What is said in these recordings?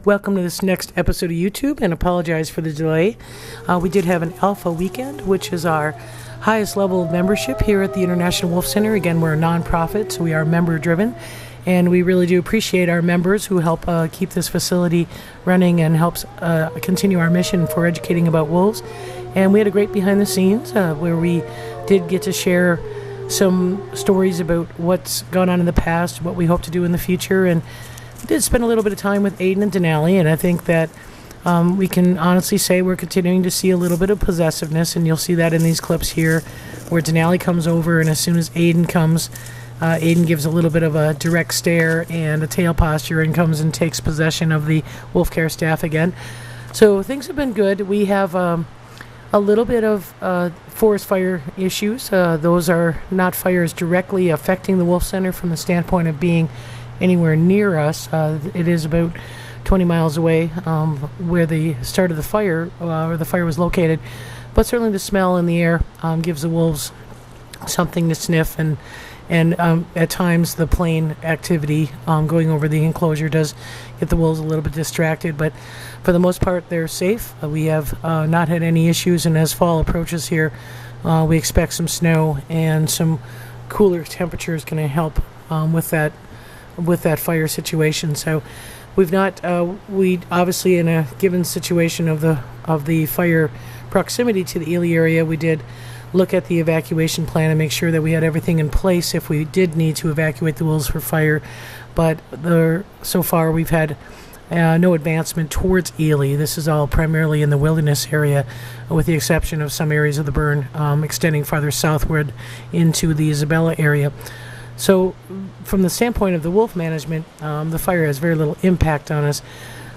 Welcome to this next episode of YouTube, and apologize for the delay. We did have an Alpha Weekend, which is our highest level of membership here at the International Wolf Center. Again, we're a nonprofit, so we are member driven, and we really do appreciate our members who help keep this facility running and helps continue our mission for educating about wolves. And we had a great behind the scenes where we did get to share some stories about what's gone on in the past, what we hope to do in the future, and we did spend a little bit of time with Aiden and Denali, and I think that we can honestly say we're continuing to see a little bit of possessiveness, and you'll see that in these clips here where Denali comes over, and as soon as Aiden comes, Aiden gives a little bit of a direct stare and a tail posture and comes and takes possession of the wolf care staff again. So things have been good. We have a little bit of forest fire issues. Those are not fires directly affecting the Wolf Center from the standpoint of being anywhere near us. It is about 20 miles away where the start of the fire, or the fire was located. But certainly the smell in the air gives the wolves something to sniff, and at times the plane activity going over the enclosure does get the wolves a little bit distracted. But for the most part, they're safe. We have not had any issues, and as fall approaches here, we expect some snow and some cooler temperatures going to help with that fire situation. So we've not we obviously, in a given situation of the fire proximity to the Ely area, we did look at the evacuation plan and make sure that we had everything in place if we did need to evacuate the wolves for fire. But so far we've had no advancement towards Ely. This is all primarily in the wilderness area, with the exception of some areas of the burn extending farther southward into the Isabella area. So from the standpoint of the wolf management, the fire has very little impact on us.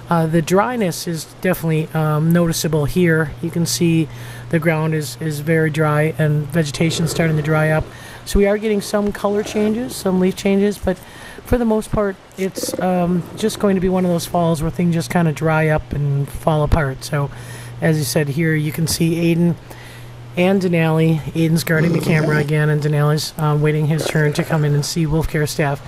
The dryness is definitely noticeable here. You can see the ground is very dry and vegetation starting to dry up. So we are getting some color changes, some leaf changes, but for the most part, it's just going to be one of those falls where things just kind of dry up and fall apart. So as you said here, you can see Aiden and Denali. Aiden's guarding the camera again, and Denali's waiting his turn to come in and see wolf care staff.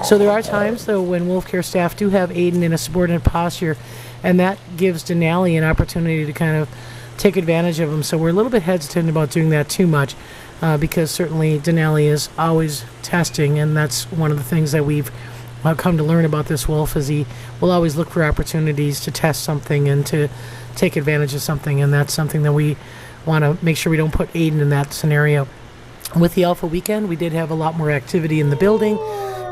So there are times, though, when wolf care staff do have Aiden in a subordinate posture, and that gives Denali an opportunity to kind of take advantage of him. So we're a little bit hesitant about doing that too much, because certainly Denali is always testing, and that's one of the things that we've come to learn about this wolf, is he will always look for opportunities to test something and to take advantage of something, and that's something that we want to make sure we don't put Aiden in that scenario. With the Alpha Weekend, we did have a lot more activity in the building,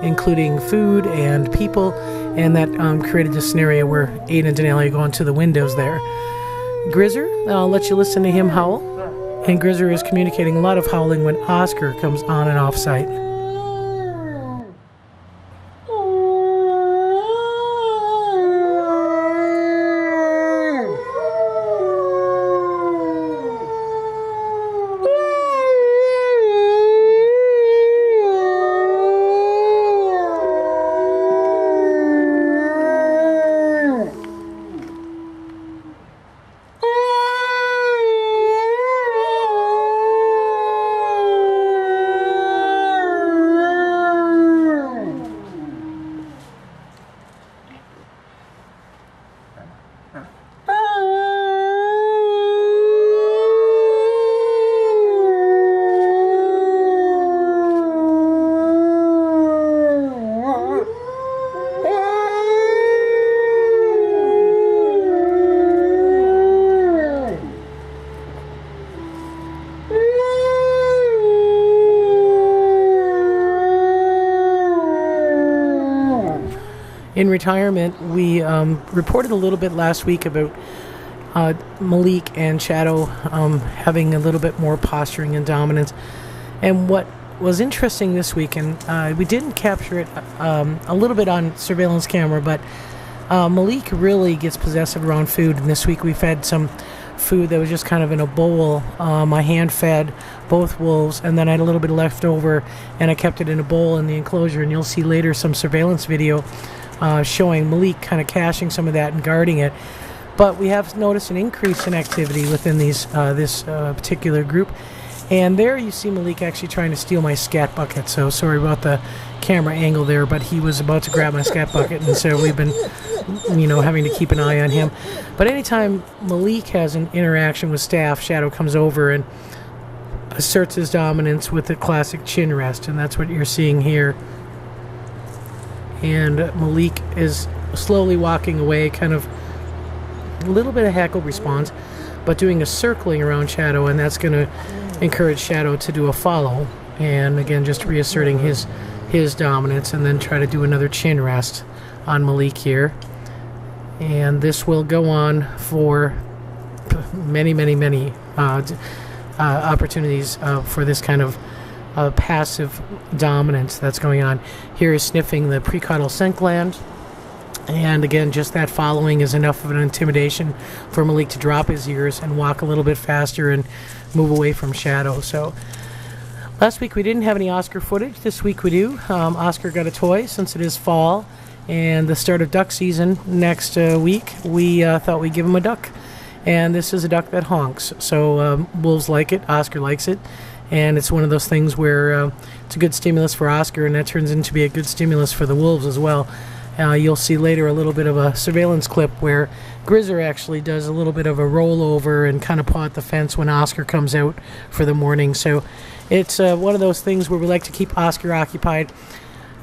including food and people, and that created a scenario where Aiden and Denali go into the windows there. Grizzer, I'll let you listen to him howl, and Grizzer is communicating a lot of howling when Oscar comes on and off site. In retirement, we reported a little bit last week about Malik and Shadow having a little bit more posturing and dominance. And what was interesting this week, and we didn't capture it a little bit on surveillance camera, but Malik really gets possessive around food. And this week we fed some food that was just kind of in a bowl. I hand fed both wolves, and then I had a little bit left over, and I kept it in a bowl in the enclosure. And you'll see later some surveillance video showing Malik kind of caching some of that and guarding it. But we have noticed an increase in activity within this particular group, And there you see Malik actually trying to steal my scat bucket. So sorry about the camera angle there, but he was about to grab my scat bucket, and so we've been, having to keep an eye on him. But anytime Malik has an interaction with staff, Shadow comes over and asserts his dominance with the classic chin rest, and that's what you're seeing here. And Malik is slowly walking away, kind of a little bit of hackle response, but doing a circling around Shadow, and that's going to encourage Shadow to do a follow, and again just reasserting his dominance, and then try to do another chin rest on Malik here. And this will go on for many opportunities for this kind of passive dominance that's going on. Here is sniffing the precaudal scent gland, and again just that following is enough of an intimidation for Malik to drop his ears and walk a little bit faster and move away from Shadow. So last week we didn't have any Oscar footage. This week we do. Oscar got a toy since it is fall and the start of duck season next week. We thought we'd give him a duck, and this is a duck that honks. So wolves like it, Oscar likes it, and it's one of those things where it's a good stimulus for Oscar, and that turns into be a good stimulus for the wolves as well. You'll see later a little bit of a surveillance clip where Grizzer actually does a little bit of a rollover and kind of paw at the fence when Oscar comes out for the morning. So it's one of those things where we like to keep Oscar occupied.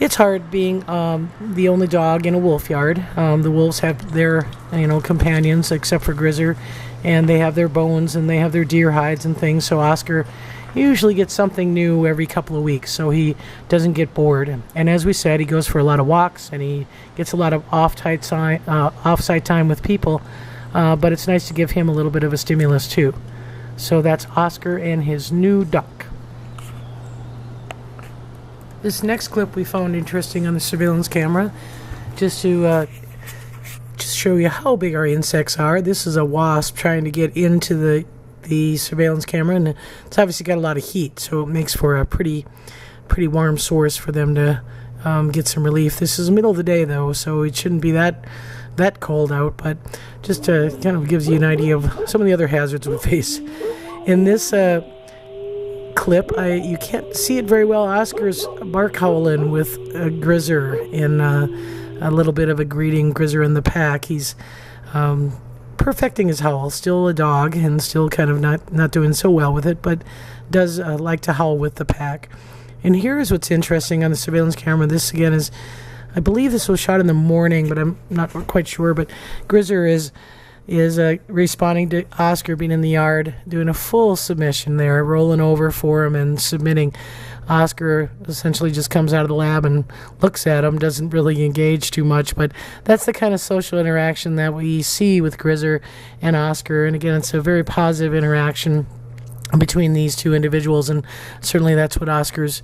It's hard being the only dog in a wolf yard. The wolves have their companions except for Grizzer, and they have their bones and they have their deer hides and things. So Oscar usually gets something new every couple of weeks, so he doesn't get bored. And as we said, he goes for a lot of walks, and he gets a lot of off-site time with people, but it's nice to give him a little bit of a stimulus too. So that's Oscar and his new duck. This next clip we found interesting on the surveillance camera, just to just show you how big our insects are. This is a wasp trying to get into the surveillance camera, and it's obviously got a lot of heat, so it makes for a pretty warm source for them to get some relief. This is the middle of the day though, so it shouldn't be that cold out, but just kind of gives you an idea of some of the other hazards we face. In this clip, you can't see it very well. Oscar's bark howling with Grizzer in a little bit of a greeting. Grizzer in the pack. He's perfecting his howl. Still a dog and still kind of not doing so well with it, but does like to howl with the pack. And here is what's interesting on the surveillance camera. This again is, I believe this was shot in the morning, but I'm not quite sure. But Grizzer is responding to Oscar being in the yard, doing a full submission there, rolling over for him and submitting. Oscar essentially just comes out of the lab and looks at him, doesn't really engage too much, but that's the kind of social interaction that we see with Grizzer and Oscar. And again, it's a very positive interaction between these two individuals, and certainly that's what Oscar's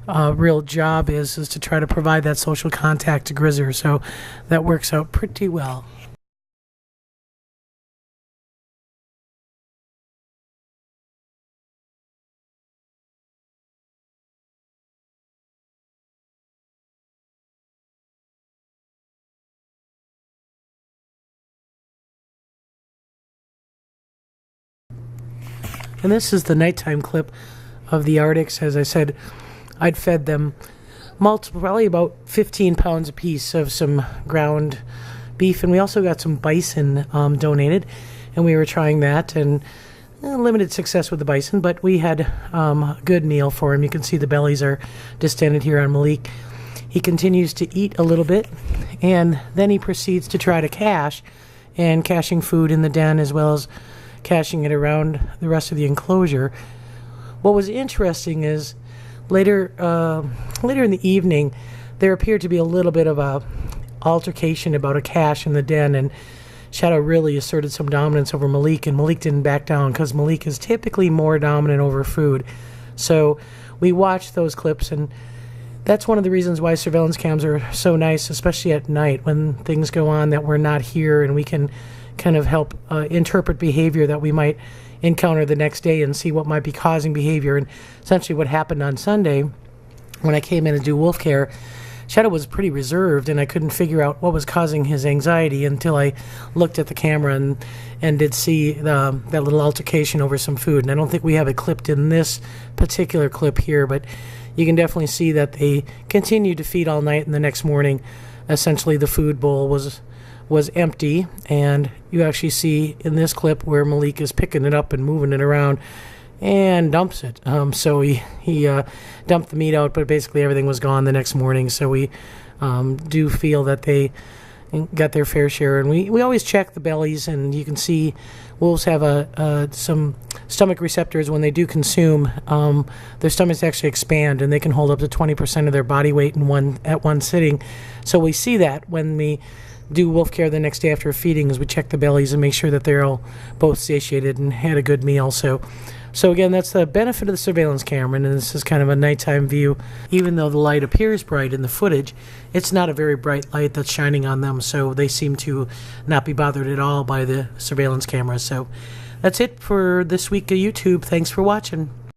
real job is to try to provide that social contact to Grizzer. So that works out pretty well. And this is the nighttime clip of the Arctics. As I said, I'd fed them probably about 15 pounds apiece of some ground beef, and we also got some bison donated, and we were trying that, and limited success with the bison, but we had a good meal for him. You can see the bellies are distended here on Malik. He continues to eat a little bit, and then he proceeds to try to cache, and caching food in the den as well as caching it around the rest of the enclosure. What was interesting is later in the evening, there appeared to be a little bit of a altercation about a cache in the den, and Shadow really asserted some dominance over Malik, and Malik didn't back down because Malik is typically more dominant over food. So we watched those clips, and that's one of the reasons why surveillance cams are so nice, especially at night when things go on that we're not here, and we can kind of help interpret behavior that we might encounter the next day and see what might be causing behavior. And essentially what happened on Sunday when I came in to do wolf care, Shadow was pretty reserved, and I couldn't figure out what was causing his anxiety until I looked at the camera and did see that little altercation over some food. And I don't think we have it clipped in this particular clip here, but you can definitely see that they continued to feed all night, and the next morning, essentially the food bowl was empty. And you actually see in this clip where Malik is picking it up and moving it around and dumps it. So he dumped the meat out, but basically everything was gone the next morning. So we do feel that they got their fair share. And we always check the bellies, and you can see wolves have some stomach receptors. When they do consume, their stomachs actually expand, and they can hold up to 20% of their body weight at one sitting. So we see that when we do wolf care the next day after feeding, as we check the bellies and make sure that they're all both satiated and had a good meal. So again, that's the benefit of the surveillance camera, and this is kind of a nighttime view. Even though the light appears bright in the footage, it's not a very bright light that's shining on them, so they seem to not be bothered at all by the surveillance camera. So that's it for this week of YouTube. Thanks for watching.